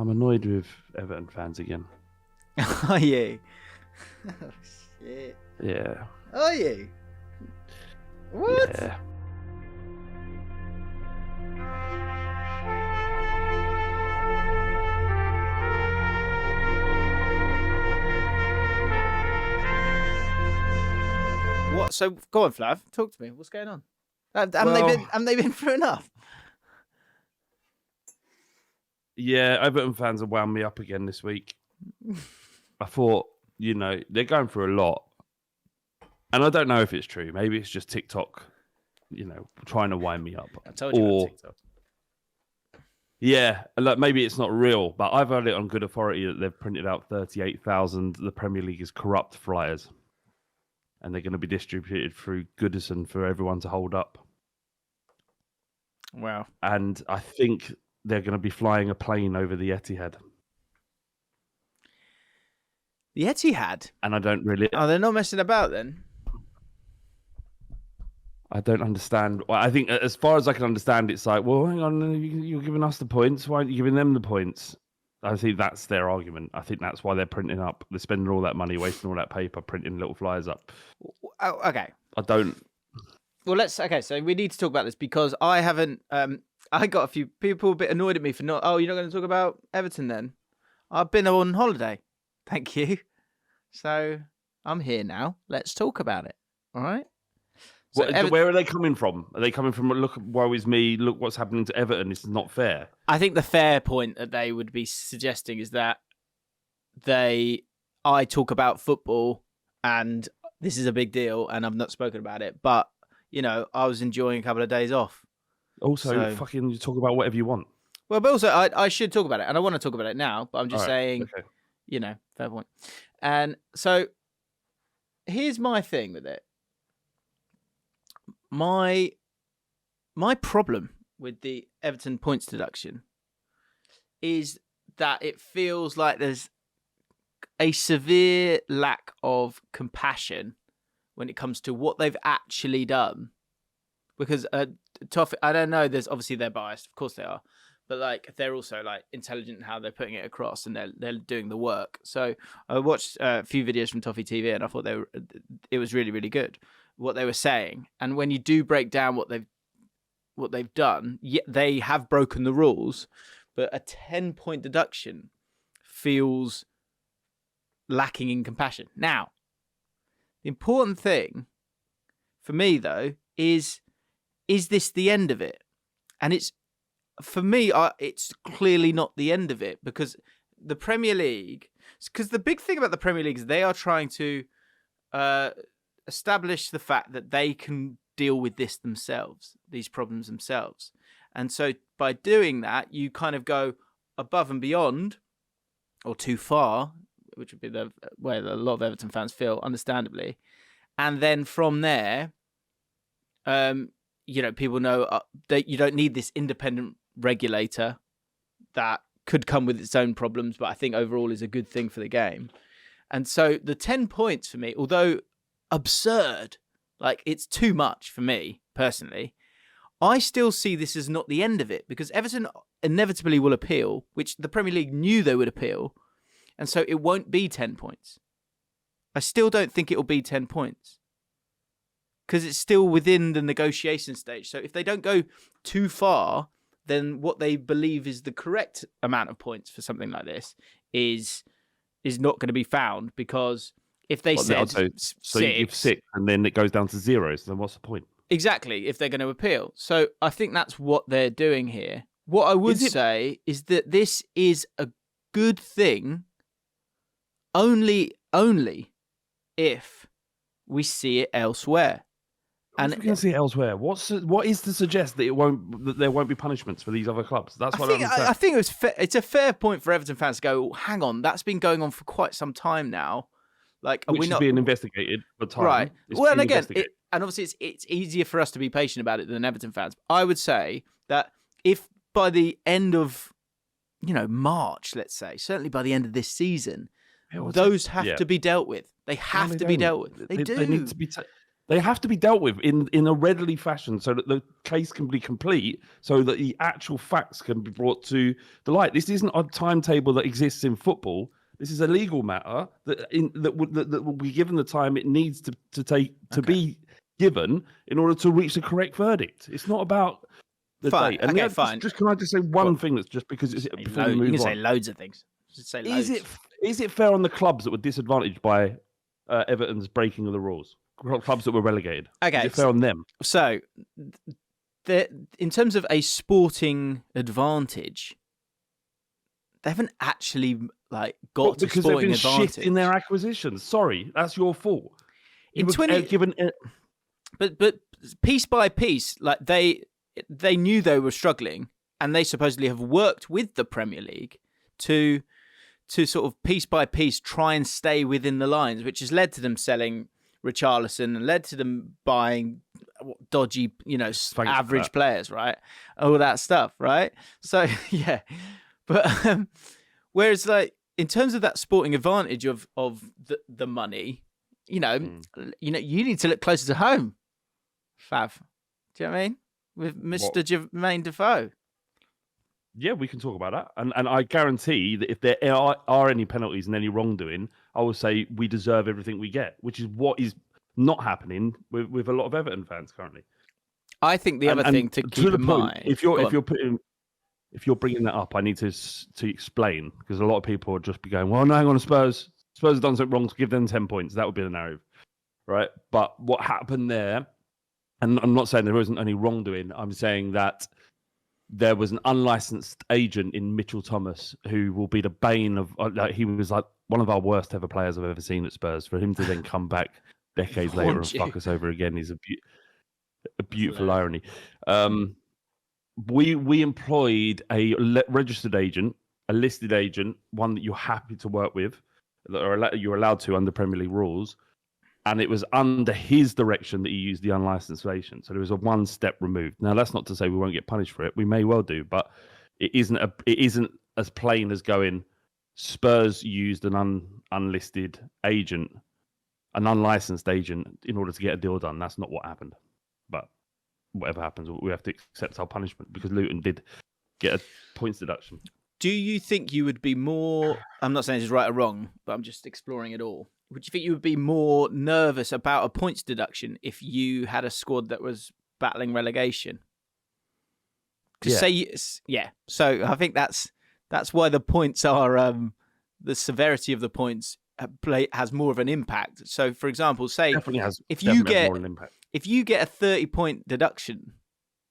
I'm annoyed with Everton fans again. Are you? Oh, shit. Yeah. Are you? What? Yeah. What? So go on, Flav. Talk to me. What's going on? Haven't they been through enough? Yeah, Everton fans have wound me up again this week. I thought, they're going through a lot. And I don't know if it's true. Maybe it's just TikTok, trying to wind me up. I told you about TikTok. Yeah, like maybe it's not real, but I've heard it on good authority that they've printed out 38,000 the Premier League is corrupt flyers. And they're going to be distributed through Goodison for everyone to hold up. Wow. And I think they're going to be flying a plane over the Etihad. The Etihad? And I don't really... Oh, they're not messing about then? I don't understand. Well, I think as far as I can understand, it's like, well, hang on, you're giving us the points. Why aren't you giving them the points? I think that's their argument. I think that's why they're printing up. They're spending all that money, wasting all that paper, printing little flyers up. Oh, okay. I don't... Well, so we need to talk about this because I haven't... I got a few people a bit annoyed at me for not... Oh, you're not going to talk about Everton then? I've been on holiday. Thank you. So I'm here now. Let's talk about it. All right? So where are they coming from? Are they coming from, look, woe is me, look what's happening to Everton, this is not fair? I think the fair point that they would be suggesting is that I talk about football and this is a big deal and I've not spoken about it, but, I was enjoying a couple of days off. Also, fucking you talk about whatever you want. Well, but also I should talk about it and I want to talk about it now, but I'm just saying, okay. Fair point. And so here's my thing with it. My problem with the Everton points deduction is that it feels like there's a severe lack of compassion when it comes to what they've actually done. Because Toffee, I don't know, there's obviously they're biased, of course they are, but they're also intelligent in how they're putting it across and they're doing the work. So I watched a few videos from Toffee TV and I thought it was really, really good what they were saying. And when you do break down what they've done, they have broken the rules, but a 10-point deduction feels lacking in compassion. Now, the important thing for me though is this the end of it? And for me, it's clearly not the end of it because the Premier League, because the big thing about the Premier League is they are trying to establish the fact that they can deal with this themselves, these problems themselves. And so by doing that, you kind of go above and beyond or too far, which would be the way a lot of Everton fans feel, understandably. And then from there, people know that you don't need this independent regulator that could come with its own problems, but I think overall is a good thing for the game. And so the 10 points for me, although absurd, it's too much for me personally, I still see this as not the end of it because Everton inevitably will appeal, which the Premier League knew they would appeal. And so it won't be 10 points. I still don't think it will be 10 points because it's still within the negotiation stage. So if they don't go too far, then what they believe is the correct amount of points for something like this is not going to be found because if they said so you give 6 and then it goes down to 0, so then what's the point? Exactly, if they're going to appeal. So I think that's what they're doing here. What I would say is that this is a good thing only if we see it elsewhere. And we can see it elsewhere. What is to suggest that there won't be punishments for these other clubs? That's what I think it's a fair point for Everton fans to go, hang on, that's been going on for quite some time now. Which is being investigated for time. Right. Well, and again, and obviously it's easier for us to be patient about it than Everton fans. I would say that if by the end of, March, let's say, certainly by the end of this season, those have to be dealt with. They have to be dealt with. They do. They need to be. They have to be dealt with in a readily fashion so that the case can be complete, so that the actual facts can be brought to the light. This isn't a timetable that exists in football. This is a legal matter that will be given the time it needs to be given in order to reach the correct verdict. It's not about the date. And fine. Just can I just say one thing that's just because before we move you can on. say loads of things. Just say loads. Is it fair on the clubs that were disadvantaged by Everton's breaking of the rules? Clubs that were relegated. Okay, is it fair on them? So, in terms of a sporting advantage, they haven't actually got to sporting because they've been shit in their acquisitions. Sorry, that's your fault. But piece by piece, they knew they were struggling, and they supposedly have worked with the Premier League to sort of piece by piece try and stay within the lines, which has led to them selling Richarlison and led to them buying dodgy, average players, right? All that stuff, right? So yeah, but whereas in terms of that sporting advantage of the money, you need to look closer to home, Fav. Do you know what I mean? With Mr. Jermaine Defoe. Yeah, we can talk about that. And I guarantee that if there are any penalties and any wrongdoing, I will say we deserve everything we get, which is what is not happening with a lot of Everton fans currently. I think the other thing to keep in mind, if you're bringing that up, I need to explain, because a lot of people would just be going, well, no, hang on, Spurs have done something wrong, to give them 10 points. That would be the narrative, right? But what happened there, and I'm not saying there wasn't any wrongdoing, I'm saying that there was an unlicensed agent in Mitchell Thomas who will be the bane of. He was one of our worst ever players I've ever seen at Spurs. For him to then come back decades later and fuck us over again is a beautiful irony. We employed a registered agent, a listed agent, one that you're happy to work with, that you're allowed to under Premier League rules. And it was under his direction that he used the unlicensed agent. So there was a one step removed. Now, that's not to say we won't get punished for it. We may well do, but it isn't as plain as going, Spurs used an unlisted agent, an unlicensed agent, in order to get a deal done. That's not what happened. But whatever happens, we have to accept our punishment, because Luton did get a points deduction. Do you think you would be more... I'm not saying this is right or wrong, but I'm just exploring it all. Would you think you would be more nervous about a points deduction if you had a squad that was battling relegation? So I think that's why the points are the severity of the points has more of an impact. So, for example, say if you get a 30-point deduction,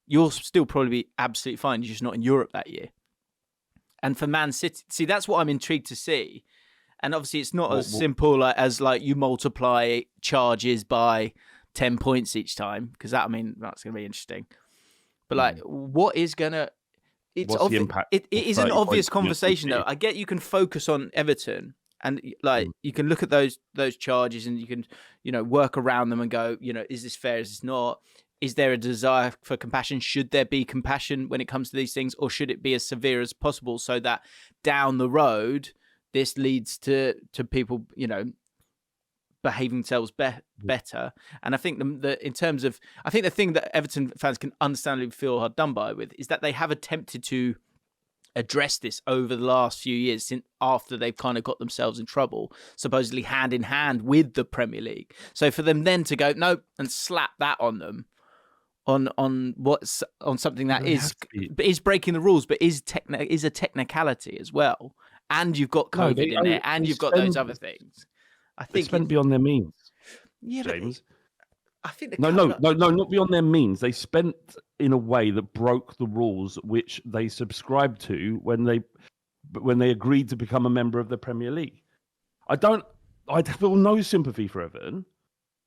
you'll still probably be absolutely fine. You're just not in Europe that year. And for Man City, see, that's what I'm intrigued to see. And obviously, it's not as simple as you multiply charges by 10 points each time, because that's going to be interesting. But what is going to... What's the impact? It is an obvious conversation, though. I get you can focus on Everton, and you can look at those charges, and you can work around them and go, is this fair? Is this not? Is there a desire for compassion? Should there be compassion when it comes to these things, or should it be as severe as possible so that down the road this leads to people, behaving themselves better? And I think in terms of, I think the thing that Everton fans can understandably feel hard done by with is that they have attempted to address this over the last few years, since after they've kind of got themselves in trouble, supposedly hand in hand with the Premier League. So for them then to go no and slap that on them, on something that is breaking the rules, but is a technicality as well. And you've got COVID in there, and you've got those other things. I think they spent beyond their means. Yeah, James. I think no, not beyond their means. They spent in a way that broke the rules which they subscribed to when they agreed to become a member of the Premier League. I feel no sympathy for Everton,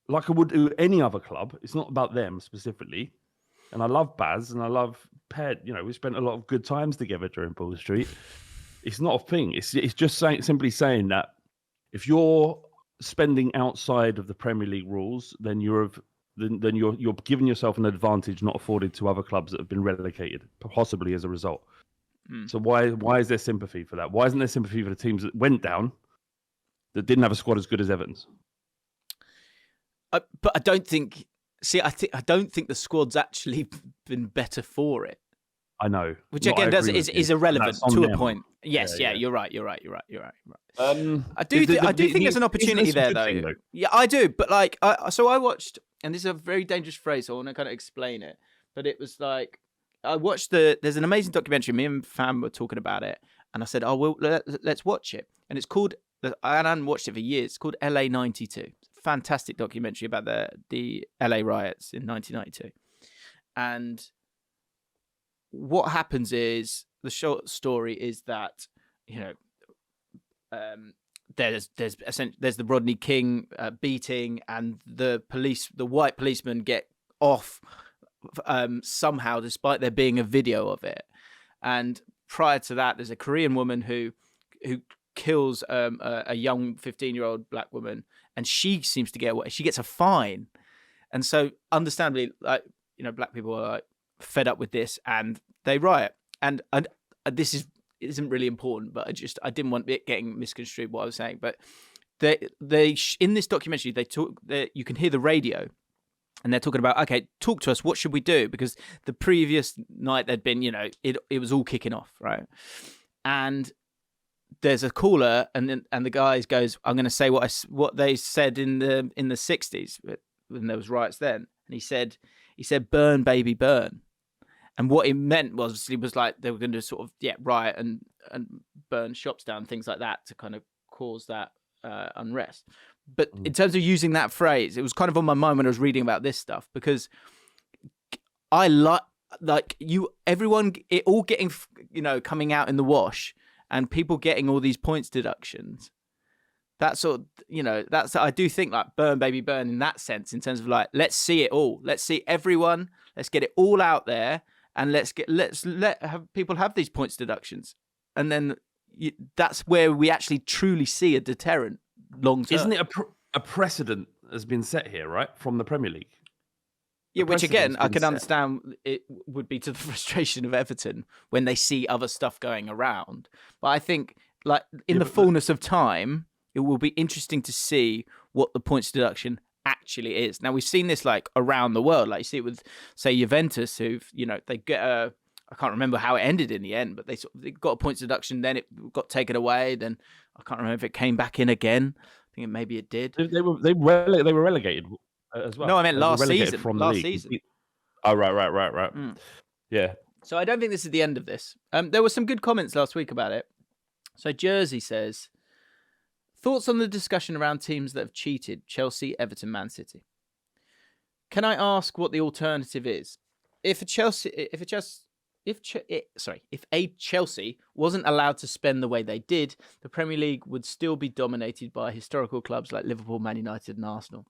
like I would do any other club. It's not about them specifically. And I love Baz and I love Ped. We spent a lot of good times together during Bull Street. It's not a thing. It's just simply saying that if you're spending outside of the Premier League rules, then you're giving yourself an advantage not afforded to other clubs that have been relegated, possibly as a result. So why is there sympathy for that? Why isn't there sympathy for the teams that went down that didn't have a squad as good as Everton's? But I don't think See, I don't think the squad's actually been better for it. I know. Which again is irrelevant to a point. Yes, yeah, you're right. I do think there's an opportunity there, though. Yeah, I do. But like, so I watched, and this is a very dangerous phrase, so I want to kind of explain it. But it was like, I watched there's an amazing documentary. Me and Fam were talking about it, and I said, "Oh, well, let's watch it." And it's called, I hadn't watched it for years. It's called LA '92. Fantastic documentary about the LA riots in 1992, and what happens is, the short story is that, there's the Rodney King beating, and the white policemen get off somehow, despite there being a video of it. And prior to that, there's a Korean woman who kills a young 15-year-old black woman, and she seems to get away. She gets a fine, and so understandably, like, black people are like fed up with this, and they riot. And this isn't really important, but I didn't want it getting misconstrued what I was saying. But they in this documentary, you can hear the radio, and they're talking about, okay, talk to us. What should we do? Because the previous night there'd been, it was all kicking off, right? And there's a caller, and the guy goes, "I'm going to say what they said in the 60s when there was riots then." And he said, "Burn, baby, burn." And what it meant was like they were going to sort of riot and burn shops down, things like that, to kind of cause that unrest. But in terms of using that phrase, it was kind of on my mind when I was reading about this stuff, because I everyone, it all getting coming out in the wash, and people getting all these points deductions. That sort of, I do think like burn, baby, burn in that sense, in terms of like, let's see it all. Let's see everyone. Let's get it all out there, and let's have people have these points deductions. And then that's where we actually truly see a deterrent long term. Isn't it a precedent has been set here, right? From the Premier League. Yeah, which again, I can understand it would be to the frustration of Everton when they see other stuff going around. But I think, like, in the fullness of time, it will be interesting to see what the points deduction actually is. Now, we've seen this like around the world. Like, you see it with, say, Juventus, who've, they get I can't remember how it ended in the end, but they got a points deduction, then it got taken away, then I can't remember if it came back in again. I think maybe it did. They were relegated as well. No, I meant last season. Season. Oh, right. Yeah. So I don't think this is the end of this. There were some good comments last week about it. So Jersey says, thoughts on the discussion around teams that have cheated: Chelsea, Everton, Man City. Can I ask what the alternative is? If a Chelsea wasn't allowed to spend the way they did, the Premier League would still be dominated by historical clubs like Liverpool, Man United, and Arsenal.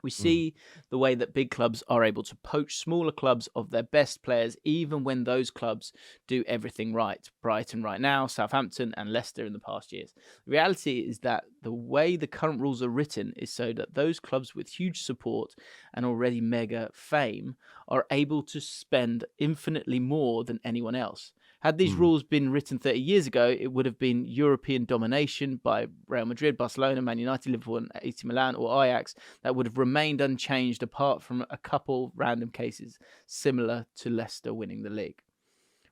We see the way that big clubs are able to poach smaller clubs of their best players, even when those clubs do everything right. Brighton right now, Southampton, and Leicester in the past years. The reality is that the way the current rules are written is so that those clubs with huge support and already mega fame are able to spend infinitely more than anyone else. Had these rules been written 30 years ago, it would have been European domination by Real Madrid, Barcelona, Man United, Liverpool, and AC Milan, or Ajax, that would have remained unchanged apart from a couple random cases similar to Leicester winning the league.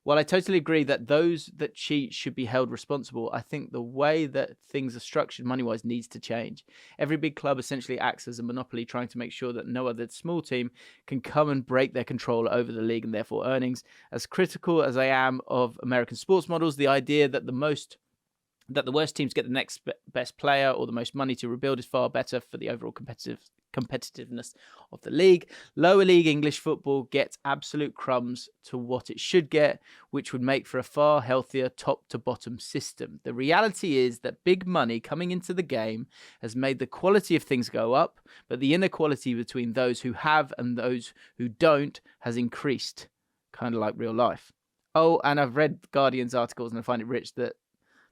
While I totally agree that those that cheat should be held responsible, I think the way that things are structured money-wise needs to change. Every big club essentially acts as a monopoly, trying to make sure that no other small team can come and break their control over the league and therefore earnings. As critical as I am of American sports models, the idea that the worst teams get the next best player or the most money to rebuild is far better for the overall competitiveness of the league. Lower league English football gets absolute crumbs to what it should get, which would make for a far healthier top to bottom system. The reality is that big money coming into the game has made the quality of things go up, but the inequality between those who have and those who don't has increased, kind of like real life. Oh, and I've read Guardian's articles, and I find it rich that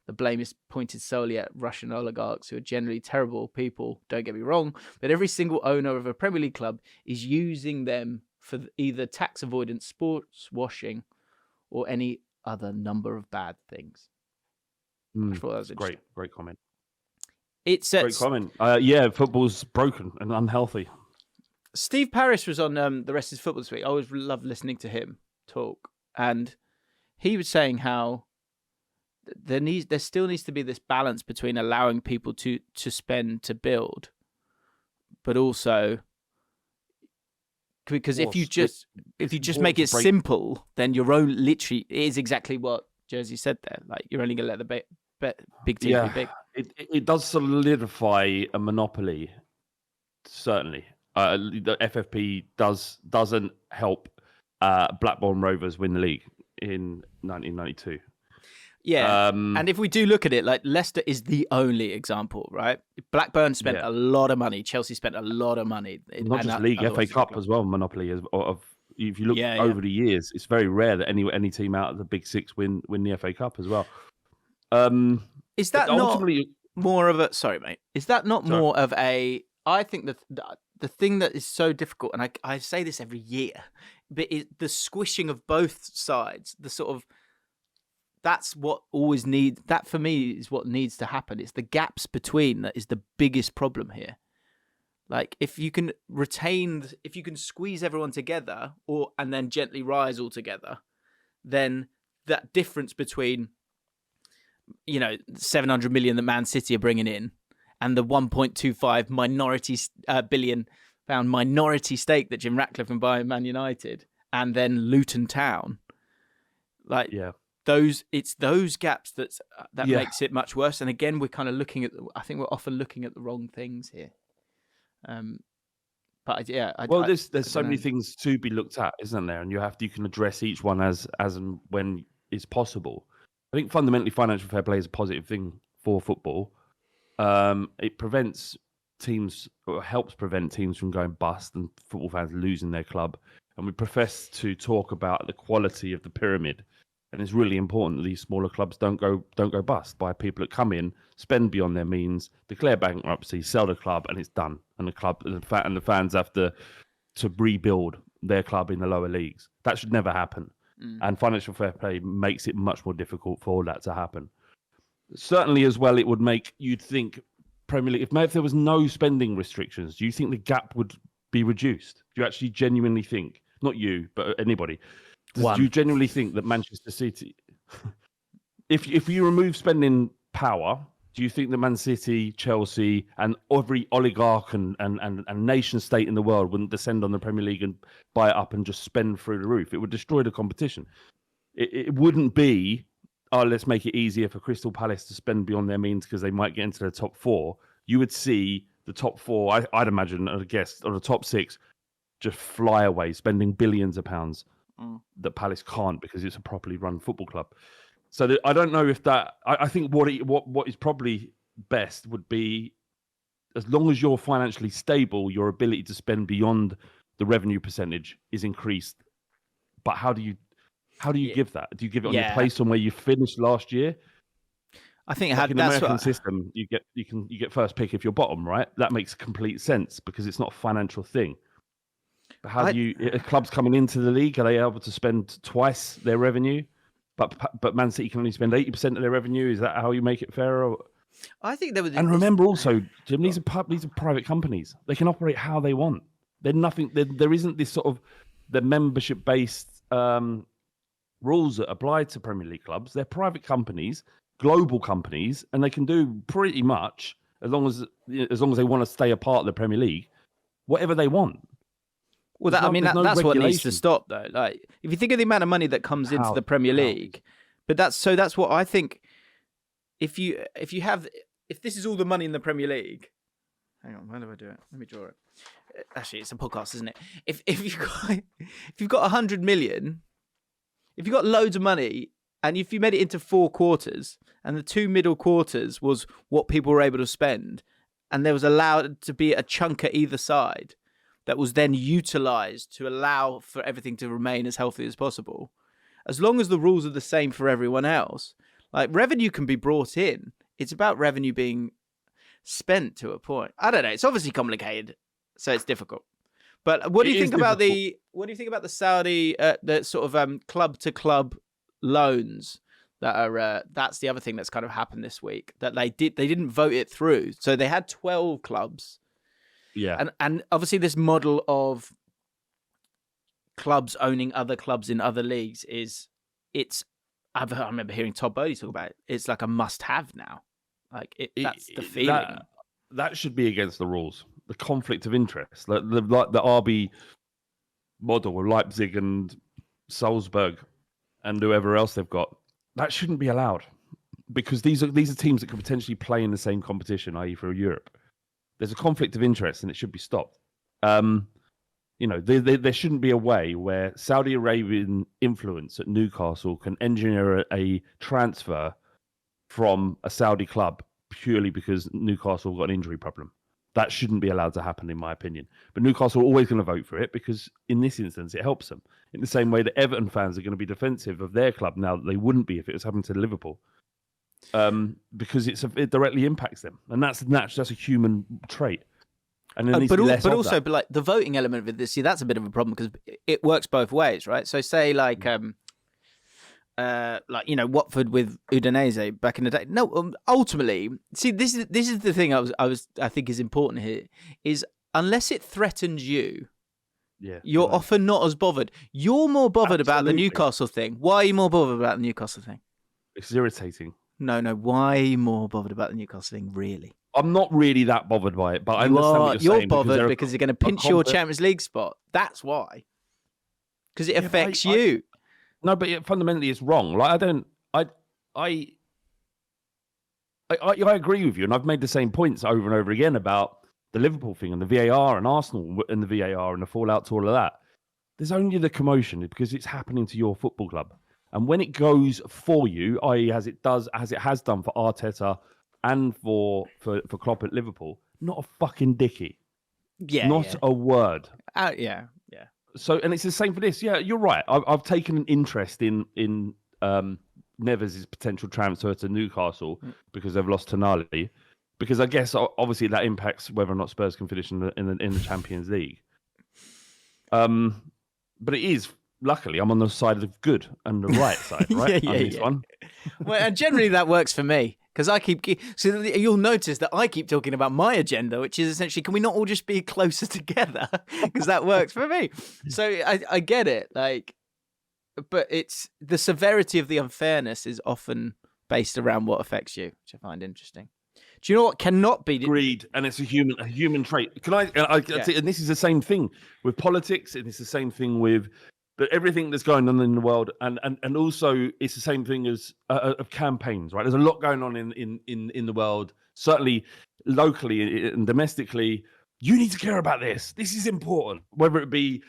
the blame is pointed solely at Russian oligarchs, who are generally terrible people, don't get me wrong, but every single owner of a Premier League club is using them for either tax avoidance, sports washing, or any other number of bad things. I thought that was great comment. Great comment. Yeah, football's broken and unhealthy. Steve Parrish was on the Rest is Football this week. I always love listening to him talk, and he was saying how there still needs to be this balance between allowing people to spend to build, but also because if you just make it simple, then your own literally it is exactly what Jersey said there. Like you're only going to let the big teams be big. It does solidify a monopoly. Certainly, the FFP doesn't help Blackburn Rovers win the league in 1992. Yeah, and if we do look at it, like Leicester is the only example, right? Blackburn spent a lot of money. Chelsea spent a lot of money. Not just league, FA Cup as well. Monopoly of if you look over the years, it's very rare that any team out of the Big Six win the FA Cup as well. Is that not more of a? Sorry, mate. Is that not more of a? I think that the thing that is so difficult, and I say this every year, but the squishing of both sides, the sort of. That's what always needs. That for me is what needs to happen. It's the gaps between that is the biggest problem here. Like if you can squeeze everyone together, and then gently rise all together, then that difference between, 700 million that Man City are bringing in, and the 1.25 billion pound minority stake that Jim Ratcliffe can buy in Man United, and then Luton Town, it's those gaps that makes it much worse. And again, we're kind of I think we're often looking at the wrong things here. There's so many things to be looked at, isn't there? And you can address each one as and when is possible. I think fundamentally financial fair play is a positive thing for football. It prevents teams, or helps prevent teams from going bust and football fans losing their club. And we profess to talk about the quality of the pyramid. And it's really important that these smaller clubs don't go bust by people that come in, spend beyond their means, declare bankruptcy, sell the club, and it's done. And the fans have to rebuild their club in the lower leagues. That should never happen. And financial fair play makes it much more difficult for that to happen. Certainly, as well, it would make you'd think Premier League if there was no spending restrictions. Do you think the gap would be reduced? Do you actually genuinely think? Not you, but anybody. Do you genuinely think that Manchester City, if you remove spending power, do you think that Man City, Chelsea, and every oligarch and nation state in the world wouldn't descend on the Premier League and buy it up and just spend through the roof? It would destroy the competition. It wouldn't be, let's make it easier for Crystal Palace to spend beyond their means because they might get into the top four. You would see the top four, I'd imagine, or the top six, just fly away, spending billions of pounds. That Palace can't because it's a properly run football club. So I don't know if that. I think what is probably best would be, as long as you're financially stable, your ability to spend beyond the revenue percentage is increased. But how do you give that? Do you give it on your place on where you finished last year? I think in the American system, you get first pick if you're bottom, right? That makes complete sense because it's not a financial thing. But how do clubs coming into the league, are they able to spend twice their revenue? But Man City can only spend 80% of their revenue. Is that how you make it fairer? I think there was. And remember also, Jim, these are private companies. They can operate how they want. They're nothing. There isn't this sort of the membership based rules that apply to Premier League clubs. They're private companies, global companies, and they can do pretty much as long as they want to stay a part of the Premier League, whatever they want. Well, that's what needs to stop, though. Like, if you think of the amount of money that comes into the Premier League, but that's what I think. If this is all the money in the Premier League, hang on, how do I do it? Let me draw it. Actually, it's a podcast, isn't it? If you've got 100 million, if you've got loads of money, and if you made it into 4 quarters, and the 2 middle quarters was what people were able to spend, and there was allowed to be a chunk at either side. That was then utilised to allow for everything to remain as healthy as possible. As long as the rules are the same for everyone else, like revenue can be brought in. It's about revenue being spent to a point. I don't know. It's obviously complicated, so it's difficult. But what do you think about the Saudi the sort of club to club loans that are? That's the other thing that's kind of happened this week. That they didn't vote it through. So they had 12 clubs. Yeah. And obviously this model of clubs owning other clubs in other leagues I remember hearing Todd Bowley talk about it. It's like a must-have now. Like that's the feeling. That should be against the rules. The conflict of interest, like the RB model with Leipzig and Salzburg and whoever else they've got, that shouldn't be allowed, because these are teams that could potentially play in the same competition, i.e. for Europe. There's a conflict of interest and it should be stopped. There shouldn't be a way where Saudi Arabian influence at Newcastle can engineer a transfer from a Saudi club purely because Newcastle got an injury problem. That shouldn't be allowed to happen, in my opinion. But Newcastle are always going to vote for it because in this instance, it helps them. In the same way that Everton fans are going to be defensive of their club now that they wouldn't be if it was happening to Liverpool. Because it directly impacts them. And that's a human trait. And but like the voting element of this, see, that's a bit of a problem because it works both ways, right? So say Watford with Udinese back in the day. No, ultimately, see, this is the thing I think is important here is unless it threatens you, you're often not as bothered. You're more bothered about the Newcastle thing. Why are you more bothered about the Newcastle thing? It's irritating. No. Why are you more bothered about the Newcastle thing? Really? I'm not really that bothered by it, but I understand what you're saying. You're bothered because you're going to pinch your Champions League spot. That's why. Because it affects you. No, but fundamentally, it's wrong. Like I agree with you, and I've made the same points over and over again about the Liverpool thing and the VAR and Arsenal and the VAR and the fallout to all of that. There's only the commotion because it's happening to your football club, and when it goes for you, i.e., as it has done for Arteta and for Klopp at Liverpool, not a fucking dicky, not a word. Yeah. So, and it's the same for this. Yeah, you're right. I've taken an interest in Neves' potential transfer to Newcastle because they've lost Tonali. Because I guess obviously that impacts whether or not Spurs can finish in the Champions League. But it is, luckily, I'm on the side of good and the right side, right? on this one. Well, and generally that works for me. Because so you'll notice that I keep talking about my agenda, which is essentially, can we not all just be closer together? Because that works for me. So I get it, but it's the severity of the unfairness is often based around what affects you, which I find interesting. Do you know what cannot be greed? And it's a human trait. Can I? And this is the same thing with politics, and it's the same thing with. But everything that's going on in the world, and also it's the same thing as of campaigns, right? There's a lot going on in the world, certainly locally and domestically. You need to care about this. This is important. Whether it be,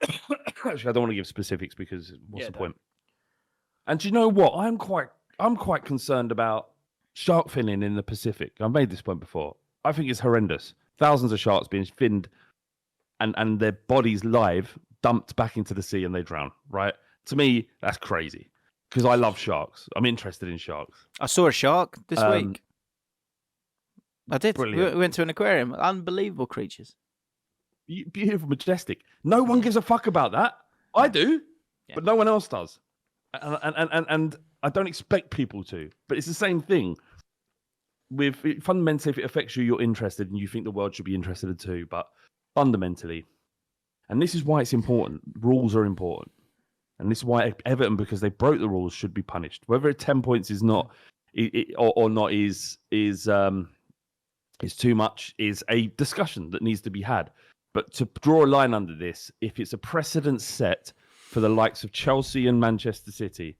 actually, I don't want to give specifics because what's the point? And do you know what? I'm quite concerned about shark finning in the Pacific. I've made this point before. I think it's horrendous. Thousands of sharks being finned, and their bodies live. Dumped back into the sea and they drown, right? To me, that's crazy because I love sharks. I'm interested in sharks. I saw a shark this week. I did. Brilliant. We went to an aquarium. Unbelievable creatures. Beautiful, majestic. No one gives a fuck about that. I do, but no one else does. And I don't expect people to. But it's the same thing. Fundamentally, if it affects you, you're interested and you think the world should be interested too. But fundamentally, and this is why it's important. Rules are important. And this is why Everton, because they broke the rules, should be punished. Whether 10 points is not or not is too much is a discussion that needs to be had. But to draw a line under this, if it's a precedent set for the likes of Chelsea and Manchester City,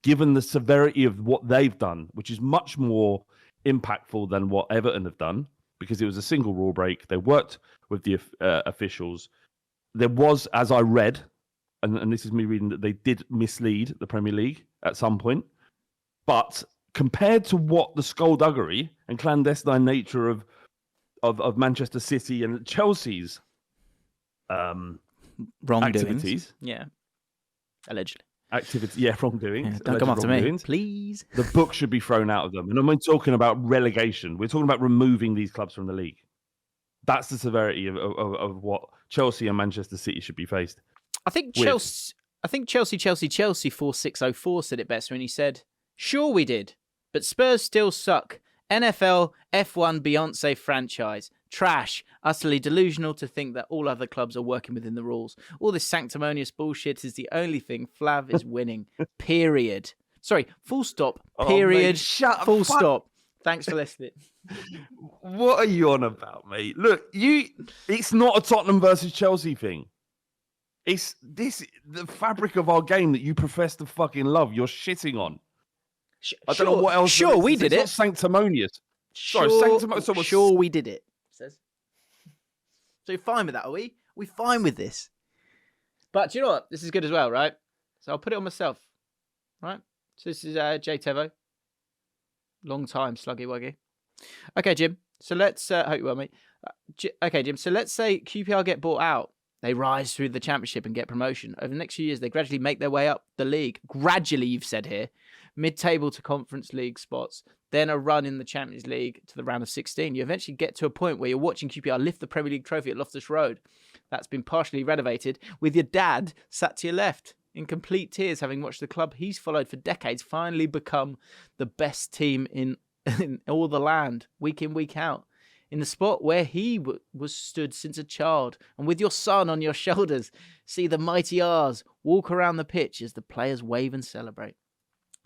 given the severity of what they've done, which is much more impactful than what Everton have done, because it was a single rule break. They worked with the officials. There was, as I read, and this is me reading, that they did mislead the Premier League at some point. But compared to what the skullduggery and clandestine nature of Manchester City and Chelsea's activities. Yeah. Allegedly. Wrongdoings. Don't come after me, please. The book should be thrown out of them. And I'm not talking about relegation. We're talking about removing these clubs from the league. That's the severity of what Chelsea and Manchester City should be faced. I think Chelsea 4604 said it best when he said, "Sure we did, but Spurs still suck. NFL F1 Beyonce franchise. Trash. Utterly delusional to think that all other clubs are working within the rules. All this sanctimonious bullshit is the only thing Flav is winning. Period. Sorry, full stop. Period. Oh, mate, shut up. Full stop. Thanks for listening. What are you on about, mate? Look, it's not a Tottenham versus Chelsea thing. It's the fabric of our game that you profess to fucking love. You're shitting on. I don't know what else. Sure, we did it. It's not sanctimonious. Sure, sure, we did it. Says. So you're fine with that, are we? We're fine with this. But do you know what? This is good as well, right? So I'll put it on myself, right? So this is Jay Tevo. Long time, sluggy wuggy. Okay, Jim. So let's hope you well, mate. Okay, Jim. So let's say QPR get bought out. They rise through the championship and get promotion. Over the next few years, they gradually make their way up the league. Gradually, you've said here. Mid-table to Conference League spots. Then a run in the Champions League to the round of 16. You eventually get to a point where you're watching QPR lift the Premier League trophy at Loftus Road. That's been partially renovated with your dad sat to your left in complete tears, having watched the club he's followed for decades finally become the best team in all the land, week in, week out. In the spot where he was stood since a child, and with your son on your shoulders, see the mighty R's walk around the pitch as the players wave and celebrate.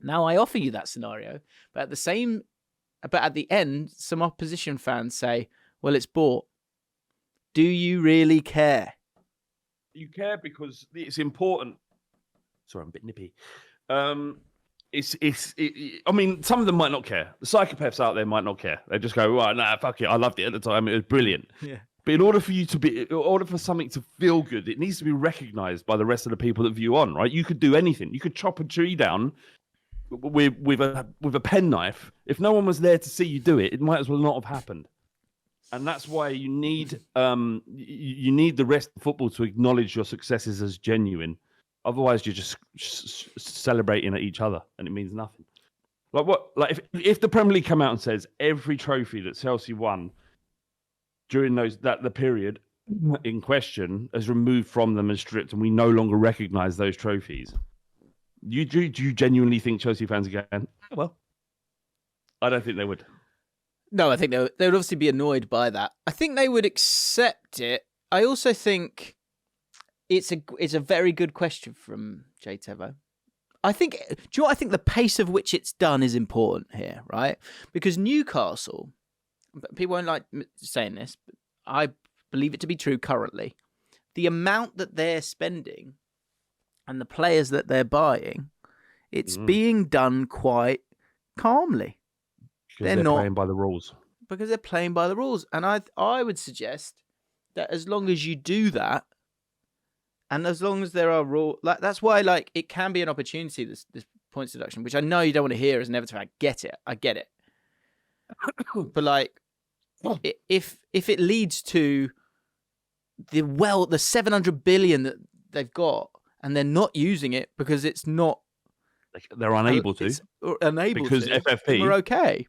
Now I offer you that scenario, but at the end, some opposition fans say, well, it's bought. Do you really care? You care because it's important. Sorry, I'm a bit nippy. I mean, some of them might not care. The psychopaths out there might not care. They just go, right, nah, fuck it. I loved it at the time. It was brilliant. Yeah. But in order for something to feel good, it needs to be recognized by the rest of the people that view on, right? You could do anything. You could chop a tree down with a penknife. If no one was there to see you do it, it might as well not have happened. And that's why you need the rest of football to acknowledge your successes as genuine. Otherwise, you're just celebrating at each other, and it means nothing. Like what? Like if the Premier League come out and says every trophy that Chelsea won during the period in question is removed from them and stripped, and we no longer recognise those trophies, do you genuinely think Chelsea fans are going, well, I don't think they would. No, I think they would obviously be annoyed by that. I think they would accept it. I also think it's a very good question from Jay Tevo. I think, do you know what? I think the pace of which it's done is important here, right? Because Newcastle, people won't like saying this, but I believe it to be true currently. The amount that they're spending and the players that they're buying, it's being done quite calmly. Because they're playing by the rules. Because they're playing by the rules. And I would suggest that as long as you do that, and as long as there are rules, like that's why it can be an opportunity, this points deduction, which I know you don't want to hear as an Everton fan. I get it. But if it leads to the 700 billion that they've got, and they're not using it because it's not, they're unable to, because FFP, we're okay.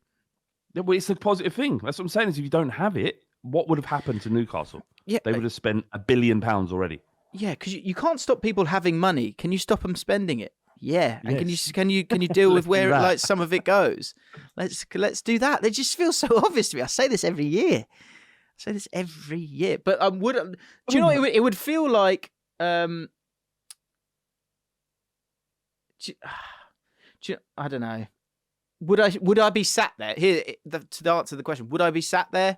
Well, it's a positive thing. That's what I'm saying. Is if you don't have it, what would have happened to Newcastle? Yeah, they would have spent £1 billion already. Yeah, because you can't stop people having money. Can you stop them spending it? Yeah, and can you deal with where some of it goes? Let's do that. They just feel so obvious to me. I say this every year. But do you know what it would feel like? I don't know. Would I be sat there here to answer the question? Would I be sat there?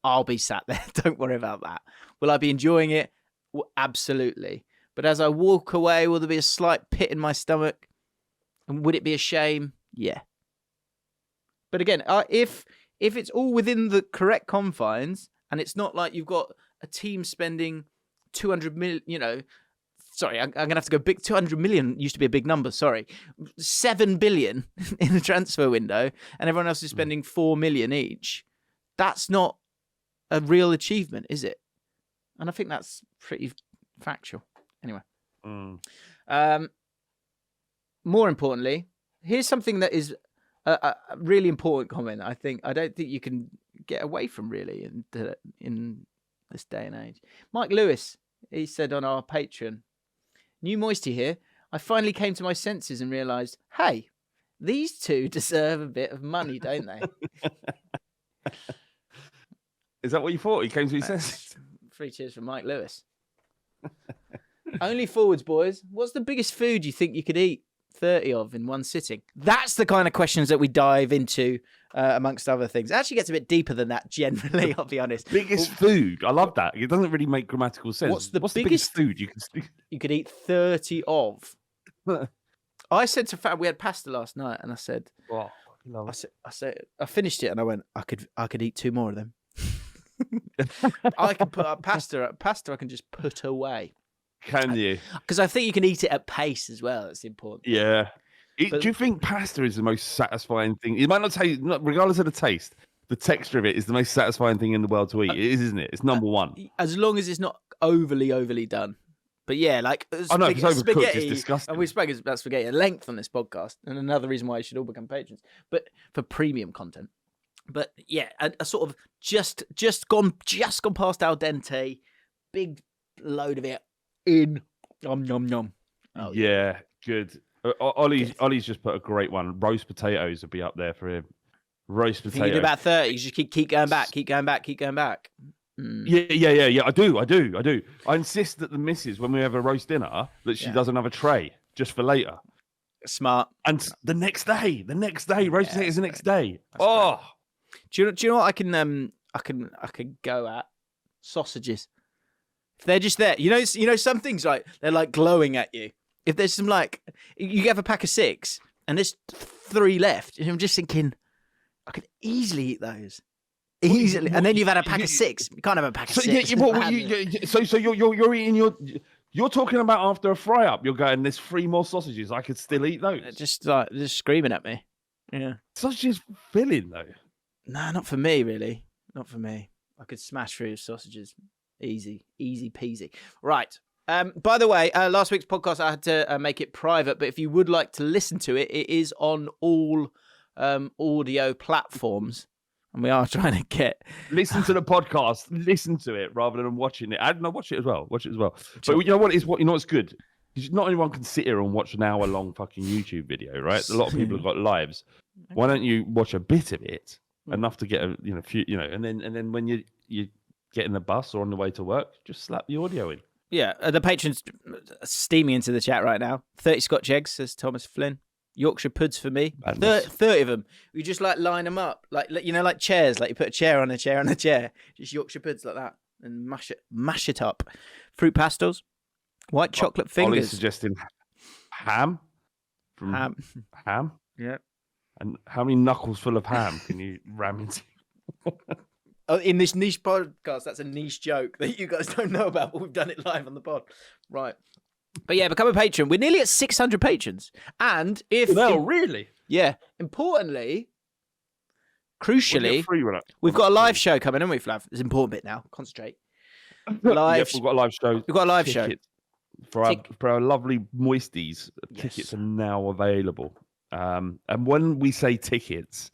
I'll be sat there. Don't worry about that. Will I be enjoying it? Well, absolutely. But as I walk away, will there be a slight pit in my stomach? And would it be a shame? Yeah. But again, if it's all within the correct confines, and it's not like you've got a team spending 200 million, sorry, I'm going to have to go big. 200 million used to be a big number. Sorry. 7 billion in the transfer window, and everyone else is spending 4 million each. That's not a real achievement, is it? And I think that's pretty factual. Anyway. More importantly, here's something that is a really important comment. I don't think you can get away from really in this day and age. Mike Lewis, he said on our Patreon, New Moisty here. I finally came to my senses and realised, hey, these two deserve a bit of money, don't they? Is that what you thought? He came to his senses. 3 cheers for Mike Lewis. Only forwards, boys. What's the biggest food you think you could eat 30 of in one sitting? That's the kind of questions that we dive into, amongst other things. It actually gets a bit deeper than that, generally, I'll be honest. Biggest food. I love that. It doesn't really make grammatical sense. What's the biggest food you could eat 30 of? I said to Fab, we had pasta last night, and I said, oh, I finished it, and I went, I could eat 2 more of them. I can put up pasta I can just put away. Can you? Because I think you can eat it at pace as well. That's important. Yeah. Do you think pasta is the most satisfying thing? It might not taste, regardless of the taste, the texture of it is the most satisfying thing in the world to eat. It is, isn't it? It's number one. As long as it's not overly done. But yeah, like I know, it's overcooked, spaghetti. it's disgusting. And we've spoken about spaghetti at length on this podcast, and another reason why you should all become patrons. But for premium content. But yeah, a sort of just gone past al dente, big load of it in. Yum yum yum. Oh, yeah, good. Ollie's just put a great one. Roast potatoes would be up there for him. Roast potatoes. You do about 30. You just keep going back. Yeah. I do. I insist that the missus, when we have a roast dinner, that she does another tray just for later. Smart. And the next day, roast potatoes the next day. Oh, do you know what I can go at? Sausages. If they're just there, you know, some things like they're like glowing at you. If there's some you have a pack of 6 and there's 3 left, and I'm just thinking, I could easily eat those. Easily, and then you've had a pack of 6. You can't have a pack of 6. So you're eating you're talking about after a fry up. You're going, there's 3 more sausages. I could still eat those. Just screaming at me. Yeah, sausages filling though. Nah, not for me, really. Not for me. I could smash through sausages, easy peasy. Right. By the way, last week's podcast I had to make it private, but if you would like to listen to it, it is on all audio platforms. And we are trying to get... Listen to the podcast. Listen to it rather than watching it. Watch it as well. But you know what's good? Because not anyone can sit here and watch an hour-long fucking YouTube video, right? A lot of people have got lives. Why don't you watch a bit of it, enough to get a few, and then when you get in the bus or on the way to work, just slap the audio in. Yeah, the patrons steaming into the chat right now. 30 Scotch eggs, says Thomas Flynn. Yorkshire puds for me. 30 of them. We just line them up, like chairs. Like you put a chair on a chair on a chair. Just Yorkshire puds like that, and mash it up. Fruit pastels, white chocolate fingers. Ollie's suggesting ham. Ham. Yeah. And how many knuckles full of ham can you ram into? In this niche podcast, that's a niche joke that you guys don't know about, but we've done it live on the pod. Right. But yeah, become a patron. We're nearly at 600 patrons. And really? Yeah. Importantly, crucially, we've got a live show coming, haven't we, Flav? It's an important bit now. Concentrate. We've got a live show. We've got a live show. For our lovely moisties, tickets are now available. And when we say tickets,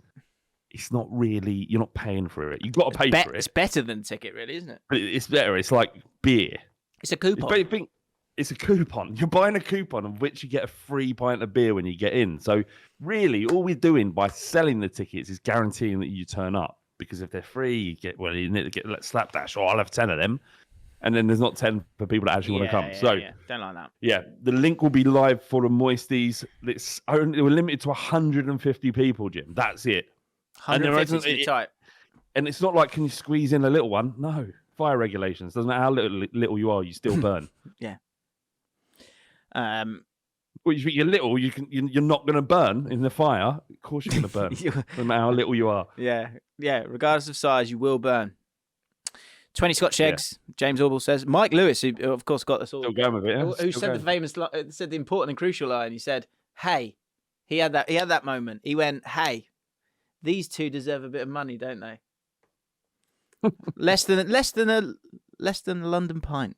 it's not really, you're not paying for it. You've got to pay for it. It's better than ticket, really, isn't it? It's better. It's like beer. It's a coupon. It's a coupon. You're buying a coupon of which you get a free pint of beer when you get in. So really, all we're doing by selling the tickets is guaranteeing that you turn up. Because if they're free, you need to get slapdash. Or I'll have 10 of them. And then there's not 10 for people that actually want to come. Don't like that. Yeah, the link will be live for the moisties. We're limited to 150 people, Jim. That's it. 150 tight. And it's not like, can you squeeze in a little one? No. Fire regulations. Doesn't matter how little you are, you still burn. Yeah. Well, you think you're little, you're not going to burn in the fire. Of course you're going to burn, no matter how little you are. Yeah. Regardless of size, you will burn. 20 Scotch eggs, James Orwell says. Mike Lewis, who of course got us all. Still going with it, yeah? Who said the important and crucial line. He said, "Hey," he had that moment. He went, "Hey, these two deserve a bit of money, don't they?" less than a London pint.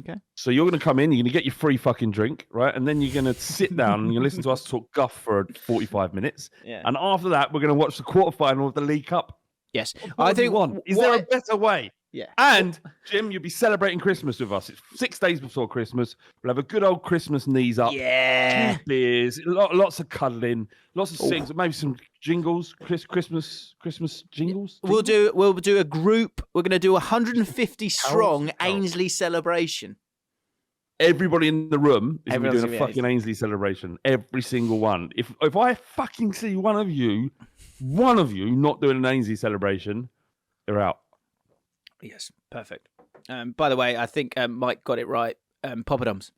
Okay. So you're going to come in, you're going to get your free fucking drink, right? And then you're going to sit down and you listen to us talk guff for 45 minutes. Yeah. And after that, we're going to watch the quarterfinal of the League Cup. Yes. Is there a better way? Yeah. And Jim, you'll be celebrating Christmas with us. It's 6 days before Christmas. We'll have a good old Christmas knees up. Yeah. 2 beers, lots of cuddling, lots of sings, maybe some jingles, Christmas jingles. We'll do a group. We're going to do 150 strong Ainsley celebration. Everybody in the room is Everyone's doing a fucking Ainsley celebration. Every single one. If I fucking see one of you not doing an Ainsley celebration, you're out. Yes, perfect. By the way, I think Mike got it right. Poppadoms,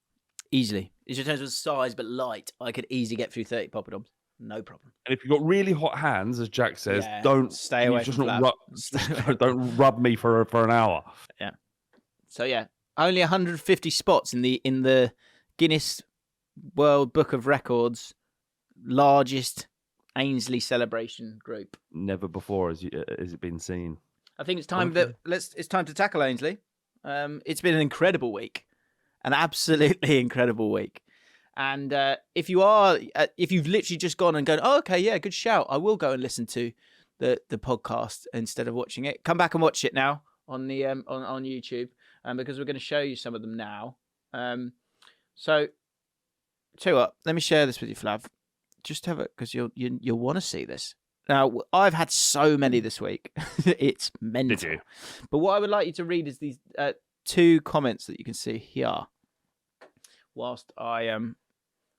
easily. It just depends on size, but light. I could easily get through 30 poppadoms, no problem. And if you've got really hot hands, as Jack says, don't stay away from don't rub me for an hour. Yeah. So yeah, only 150 spots in the Guinness World Book of Records largest Ainsley celebration group. Never before has it been seen. I think it's time it's time to tackle Ainsley. It's been an incredible week, an absolutely incredible week. And if you've literally just gone and gone, oh, okay, yeah, good shout, I will go and listen to the podcast instead of watching it. Come back and watch it now on the on YouTube, because we're going to show you some of them now. So, tell you what, let me share this with you, Flav. Just have it because you'll want to see this. Now, I've had so many this week. It's mental. Did you? But what I would like you to read is these 2 comments that you can see here. Whilst I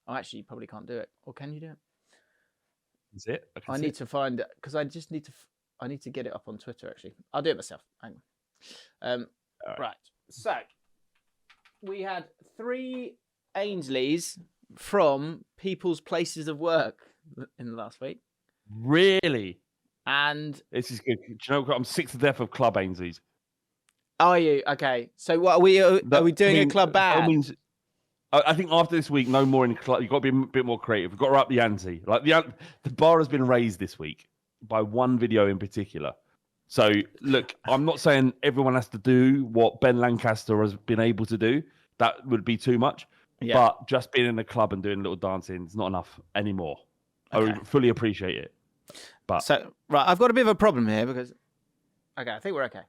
actually, you probably can't do it. Or can you do it? Is it? I need to find it because I just need to. I need to get it up on Twitter. Actually, I'll do it myself. Hang on. Right. So we had 3 Ainsleys from people's places of work in the last week. Really? And this is good. Do you know what? I'm sick to death of Club Ainsleys. Are you? Okay. So what are we doing a club ban? I think after this week, no more in club. You've got to be a bit more creative. We've got to up the ante. Like the bar has been raised this week by one video in particular. So look, I'm not saying everyone has to do what Ben Lancaster has been able to do. That would be too much. Yeah. But just being in a club and doing a little dancing is not enough anymore. Okay. I fully appreciate it. But so right, I've got a bit of a problem here because I think we're okay.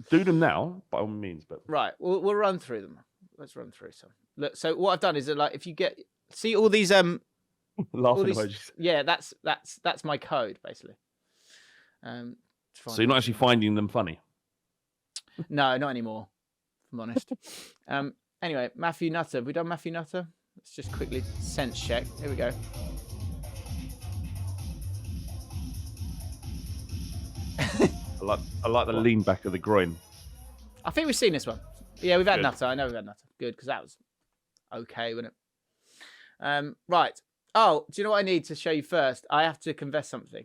Do them now, by all means. But right, we'll run through them. Let's run through some. Look, so what I've done is that, like, if you see all these laughing emojis. Yeah, that's my code basically. So you're not actually finding them funny? No, not anymore. If I'm honest. Anyway, Matthew Nutter. Have we done Matthew Nutter? Let's just quickly sense check. Here we go. I like the lean back of the groin. I think we've seen this one. Yeah, we've had Nutter. I know we've had Nutter. Good, because that was okay, wasn't it? Right. Oh, do you know what I need to show you first? I have to confess something.